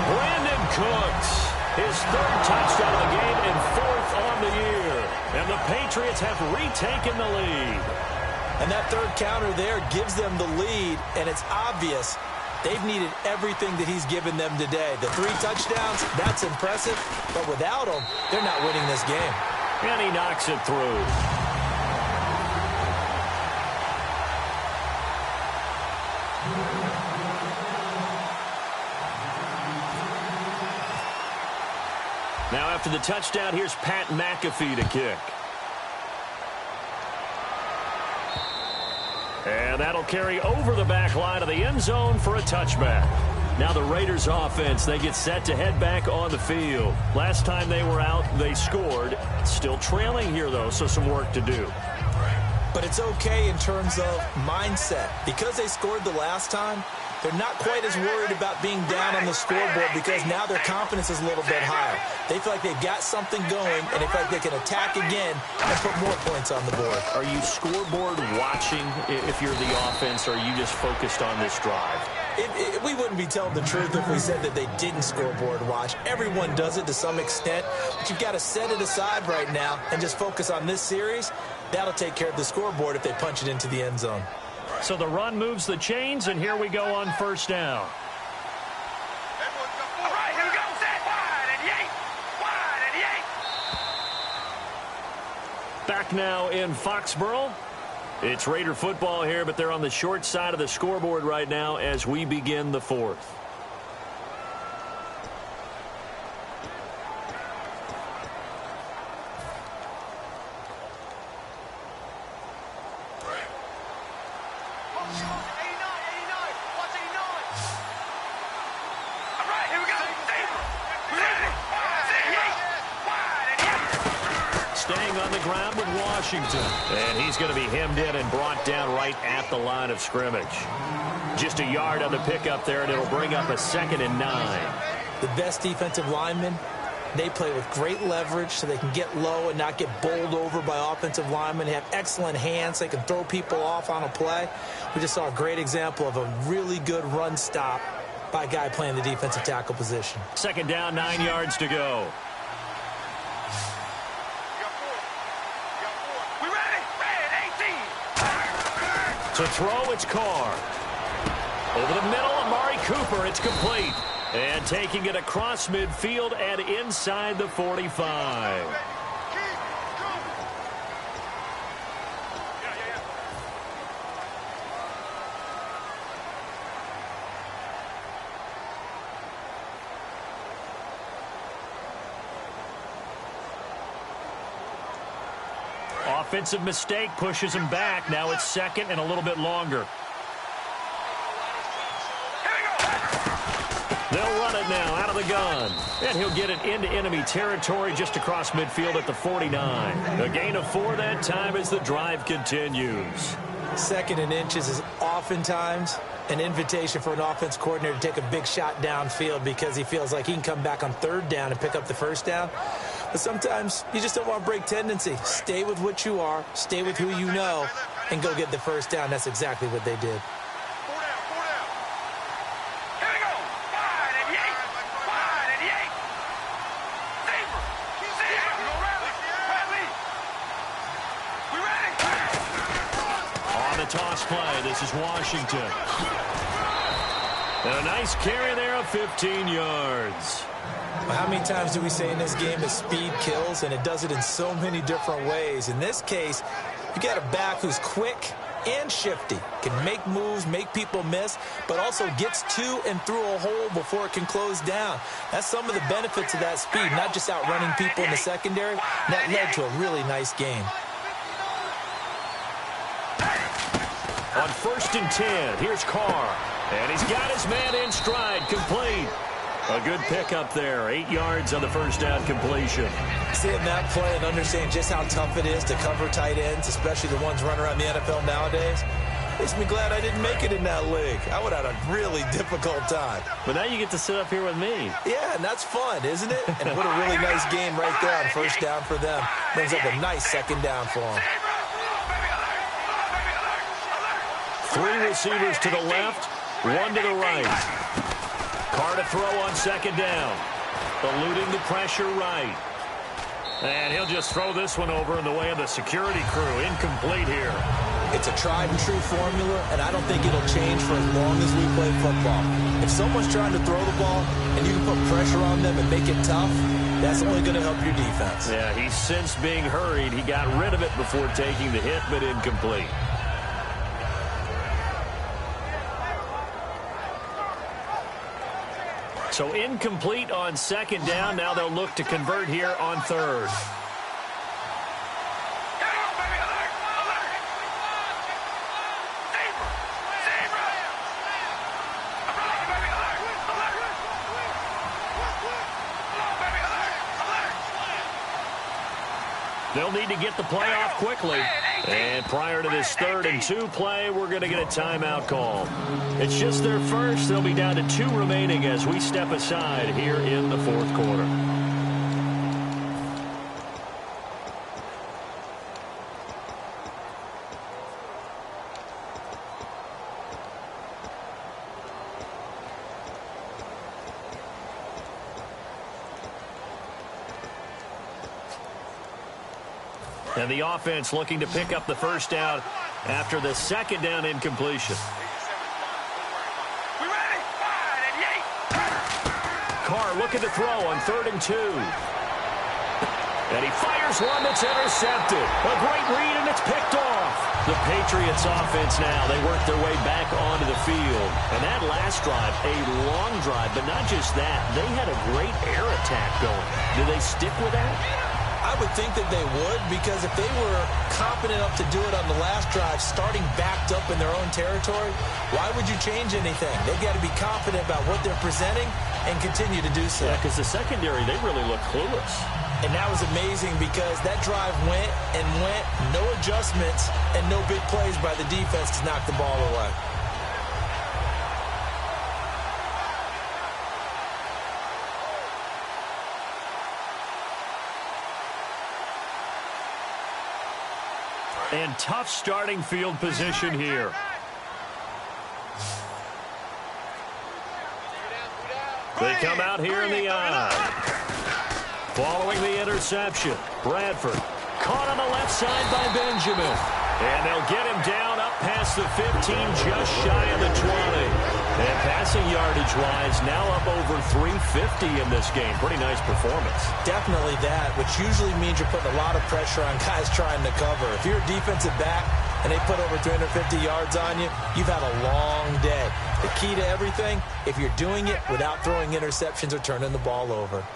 Brandon Cooks, his third touchdown of the game and 4th on the year. And the Patriots have retaken the lead. And that third counter there gives them the lead, and it's obvious they've needed everything that he's given them today. The 3 touchdowns, that's impressive, but without him, they're not winning this game. And he knocks it through. Now after the touchdown, here's Pat McAfee to kick. And that'll carry over the back line of the end zone for a touchback. Now the Raiders offense, they get set to head back on the field. Last time they were out, they scored. Still trailing here, though, so some work to do. But it's okay in terms of mindset. Because they scored the last time, they're not quite as worried about being down on the scoreboard because now their confidence is a little bit higher. They feel like they've got something going, and they feel like they can attack again and put more points on the board. Are you scoreboard watching if you're the offense, or are you just focused on this drive? We wouldn't be telling the truth if we said that they didn't scoreboard watch. Everyone does it to some extent, but you've got to set it aside right now and just focus on this series. That'll take care of the scoreboard if they punch it into the end zone. So the run moves the chains, and here we go on first down. All right, here we go. Set wide and yank. Wide and yank. Back now in Foxborough. It's Raider football here, but they're on the short side of the scoreboard right now as we begin the 4th. And he's going to be hemmed in and brought down right at the line of scrimmage. Just a yard on the pickup there, and it'll bring up a 2nd and 9. The best defensive linemen, they play with great leverage so they can get low and not get bowled over by offensive linemen. They have excellent hands. They can throw people off on a play. We just saw a great example of a really good run stop by a guy playing the defensive tackle position. 2nd down, 9 yards to go. To throw, it's Carr. Over the middle, Amari Cooper, it's complete. And taking it across midfield and inside the 45. Offensive mistake pushes him back. Now it's 2nd and a little bit longer. They'll run it now out of the gun. And he'll get it into enemy territory just across midfield at the 49. A gain of 4 that time as the drive continues. 2nd and inches is oftentimes an invitation for an offense coordinator to take a big shot downfield because he feels like he can come back on 3rd down and pick up the 1st down. But sometimes you just don't want to break tendency. Stay with what you are, stay with who you know, and go get the 1st down. That's exactly what they did. Here we go. Wide and yank. Wide and yank. Zebra. Zebra. Rally. We ready? On the toss play, this is Washington. And a nice carry there of 15 yards. How many times do we say in this game that speed kills, and it does it in so many different ways? In this case, you got a back who's quick and shifty, can make moves, make people miss, but also gets to and through a hole before it can close down. That's some of the benefits of that speed, not just outrunning people in the secondary. That led to a really nice game. On 1st and 10, here's Carr. And he's got his man in stride, complete. A good pickup there, 8 yards on the first down completion. Seeing that play and understanding just how tough it is to cover tight ends, especially the ones running around the NFL nowadays, makes me glad I didn't make it in that league. I would have had a really difficult time. But now you get to sit up here with me. Yeah, and that's fun, isn't it? And what a really nice game right there on first down for them. Brings up a nice second down for them. 3 receivers to the left, 1 to the right. Carr to throw on second down. Eluding the pressure right. And he'll just throw this one over in the way of the security crew. Incomplete here. It's a tried and true formula, and I don't think it'll change for as long as we play football. If someone's trying to throw the ball and you can put pressure on them and make it tough, that's only going to help your defense. Yeah, he's since being hurried. He got rid of it before taking the hit, but incomplete. So incomplete on second down. Now they'll look to convert here on third. They'll need to get the play off quickly. And prior to this 3rd and 2 play, we're going to get a timeout call. It's just their first. They'll be down to 2 remaining as we step aside here in the 4th quarter. And the offense looking to pick up the first down after the second down incompletion. Carr looking to throw on 3rd and 2. And he fires one that's intercepted. A great read, and it's picked off. The Patriots offense now, they work their way back onto the field. And that last drive, a long drive, but not just that. They had a great air attack going. Do they stick with that? I would think that they would, because if they were competent enough to do it on the last drive, starting backed up in their own territory, why would you change anything? They've got to be confident about what they're presenting and continue to do so. Yeah, because the secondary, they really look clueless. And that was amazing because that drive went and went, no adjustments, and no big plays by the defense to knock the ball away. And tough starting field position here. They come out here in the eye. Following the interception, Bradford caught on the left side by Benjamin. And they'll get him down up past the 15, just shy of the 20. And passing yardage-wise, now up over 350 in this game. Pretty nice performance. Definitely that, which usually means you're putting a lot of pressure on guys trying to cover. If you're a defensive back and they put over 350 yards on you, you've had a long day. The key to everything, if you're doing it without throwing interceptions or turning the ball over.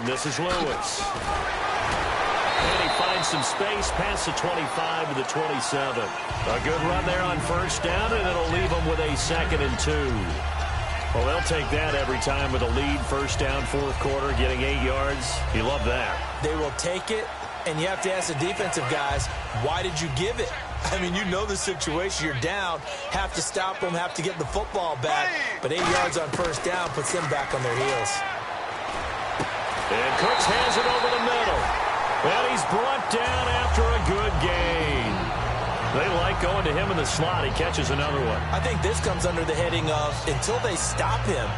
This is Lewis. And he finds some space past the 25 to the 27. A good run there on first down, and it'll leave them with a 2nd and 2. Well, they'll take that every time with a lead. First down, 4th quarter, getting 8 yards. You love that. They will take it, and you have to ask the defensive guys, why did you give it? I mean, you know the situation. You're down, have to stop them, have to get the football back. But 8 yards on first down puts them back on their heels. And Cooks has it over the middle. And he's brought down after a good gain. They like going to him in the slot. He catches another one. I think this comes under the heading of, until they stop him,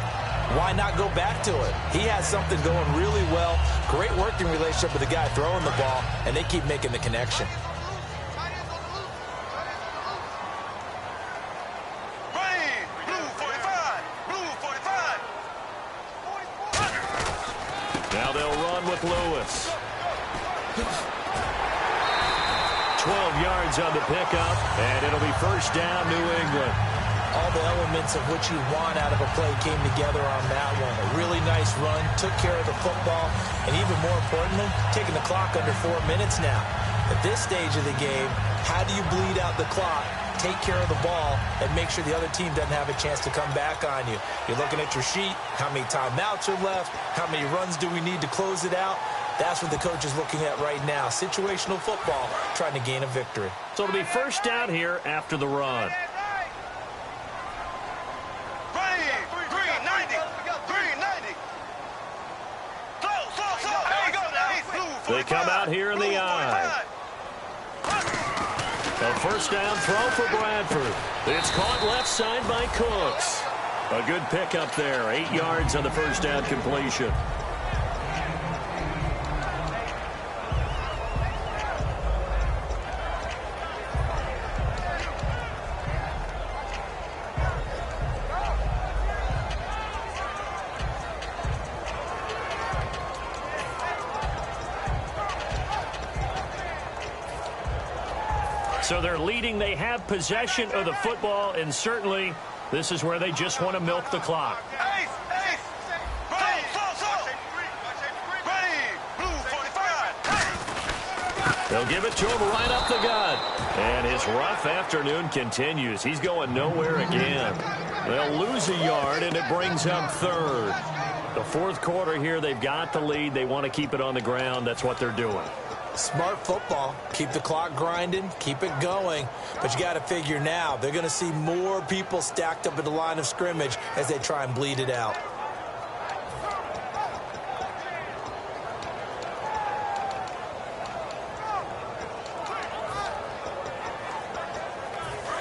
why not go back to it? He has something going really well. Great working relationship with the guy throwing the ball, and they keep making the connection. Now they'll run with Lewis. 12 yards on the pickup, and it'll be first down, New England. All the elements of what you want out of a play came together on that one. A really nice run, took care of the football, and even more importantly, taking the clock under 4 minutes now. At this stage of the game, how do you bleed out the clock, take care of the ball, and make sure the other team doesn't have a chance to come back on you? You're looking at your sheet, how many timeouts are left, how many runs do we need to close it out? That's what the coach is looking at right now. Situational football, trying to gain a victory. So it'll be first down here after the run. They come out here in the eye. A first down throw for Bradford. It's caught left side by Cooks. A good pickup there. 8 yards on the first down completion. So they're leading. They have possession of the football, and certainly this is where they just want to milk the clock. They'll give it to him right up the gut. And his rough afternoon continues. He's going nowhere again. They'll lose a yard, and it brings up third. The fourth quarter here, they've got the lead. They want to keep it on the ground. That's what they're doing. Smart football. Keep the clock grinding. Keep it going. But you got to figure now, they're going to see more people stacked up at the line of scrimmage as they try and bleed it out.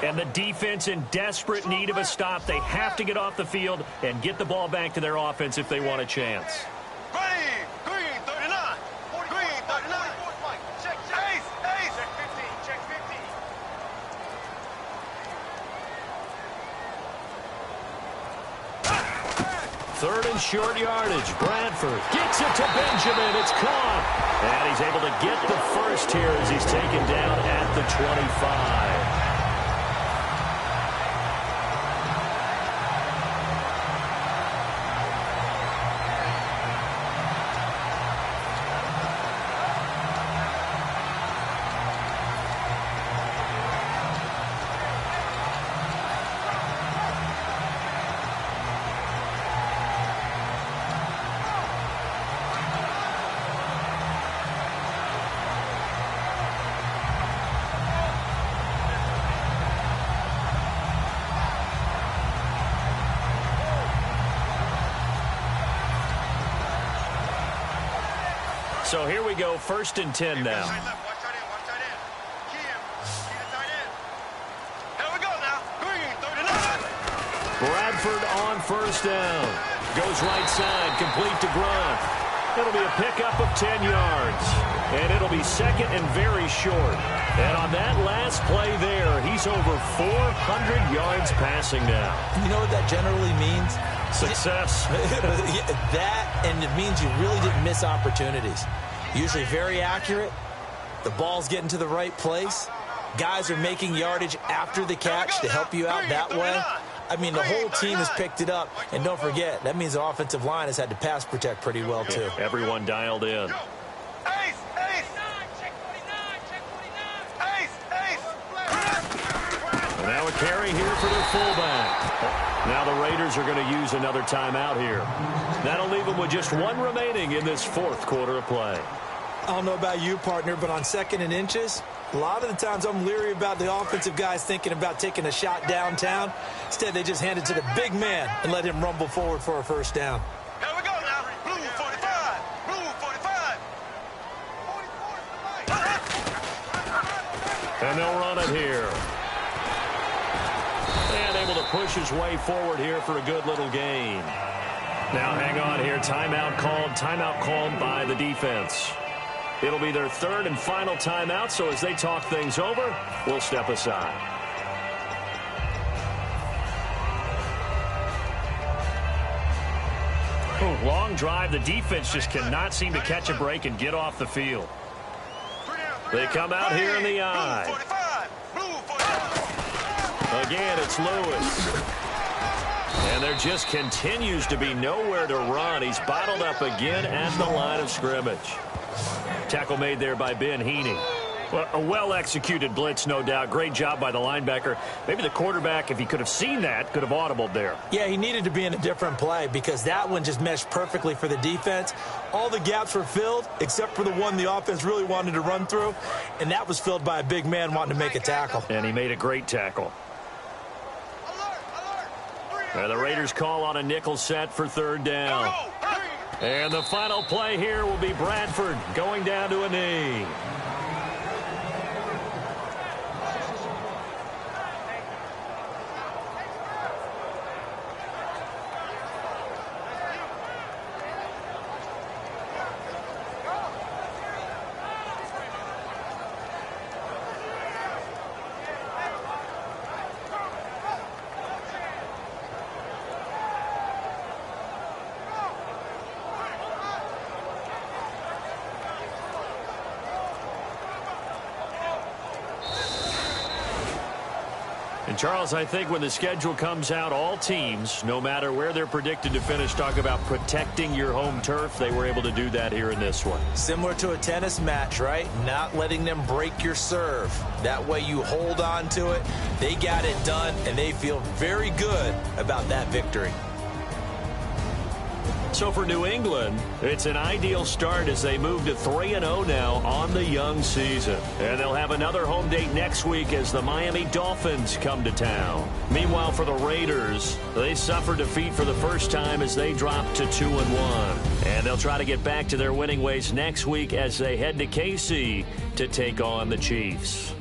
And the defense in desperate need of a stop. They have to get off the field and get the ball back to their offense if they want a chance. Third and short yardage. Bradford gets it to Benjamin. It's caught. And he's able to get the first here as he's taken down at the 25. So here we go, 1st and 10 now. Bradford on first down. Goes right side, complete to Grunt. It'll be a pickup of 10 yards. And it'll be second and very short. And on that last play there, he's over 400 yards passing now. You know what that generally means? Success. That, and it means you really didn't miss opportunities. Usually very accurate. The ball's getting to the right place. Guys are making yardage after the catch to help you out that way. I mean, the whole team has picked it up. And don't forget, that means the offensive line has had to pass protect pretty well, too. Everyone dialed in. And now a carry here for their fullback. Now the Raiders are going to use another timeout here. That'll leave them with just one remaining in this fourth quarter of play. I don't know about you, partner, but on 2nd and inches, a lot of the times I'm leery about the offensive guys thinking about taking a shot downtown. Instead, they just hand it to the big man and let him rumble forward for a first down. Here we go now. Blue 45. Blue 45. And they'll run it here. And able to push his way forward here for a good little gain. Now hang on here. Timeout called by the defense. It'll be their third and final timeout, so as they talk things over, we'll step aside. Long drive. The defense just cannot seem to catch a break and get off the field. They come out here in the eye. Again, it's Lewis. And there just continues to be nowhere to run. He's bottled up again at the line of scrimmage. Tackle made there by Ben Heaney. Well, a well-executed blitz, no doubt. Great job by the linebacker. Maybe the quarterback, if he could have seen that, could have audibled there. Yeah, he needed to be in a different play because that one just meshed perfectly for the defense. All the gaps were filled except for the one the offense really wanted to run through, and that was filled by a big man wanting to make a tackle. And he made a great tackle. And the Raiders call on a nickel set for third down. And the final play here will be Bradford going down to a knee. And, Charles, I think when the schedule comes out, all teams, no matter where they're predicted to finish, talk about protecting your home turf. They were able to do that here in this one. Similar to a tennis match, right? Not letting them break your serve. That way you hold on to it. They got it done, and they feel very good about that victory. So for New England, it's an ideal start as they move to 3-0 now on the young season. And they'll have another home date next week as the Miami Dolphins come to town. Meanwhile, for the Raiders, they suffer defeat for the first time as they drop to 2-1. And they'll try to get back to their winning ways next week as they head to KC to take on the Chiefs.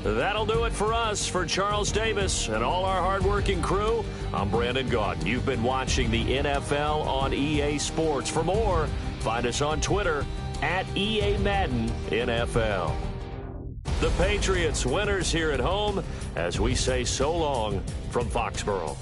That'll do it for us. For Charles Davis and all our hardworking crew, I'm Brandon Gaudin. You've been watching the NFL on EA Sports. For more, find us on Twitter at EA Madden NFL. The Patriots winners here at home as we say so long from Foxborough.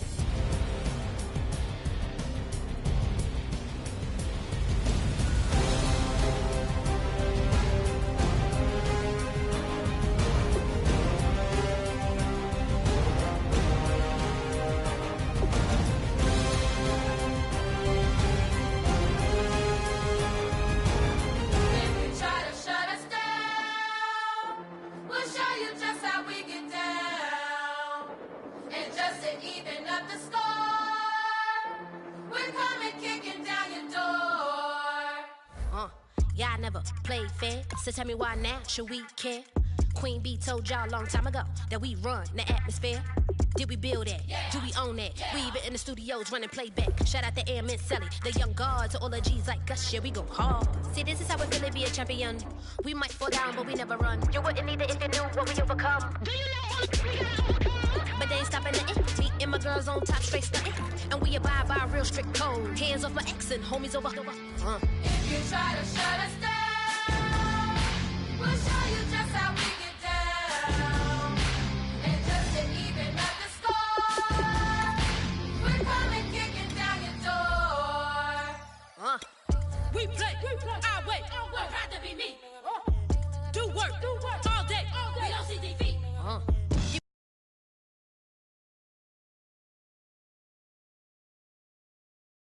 Y'all never played fair, so tell me why now should we care? Queen Bee told y'all a long time ago that we run the atmosphere. Did we build it? Yeah. Do we own it? Yeah. We even in the studios running playback. Shout out to Am and Sally, the young guards, to all the G's like us. Yeah, we go hard. See, this is how it feel to be a champion. We might fall down, but we never run. You wouldn't need it if you knew what we overcome. Do you know what we overcome? But they ain't stopping nothing. Me and my girls on top, straight stunting. And we abide by a real strict code. Hands off my ex and homies over. If you try to shut us down, we'll show you just how we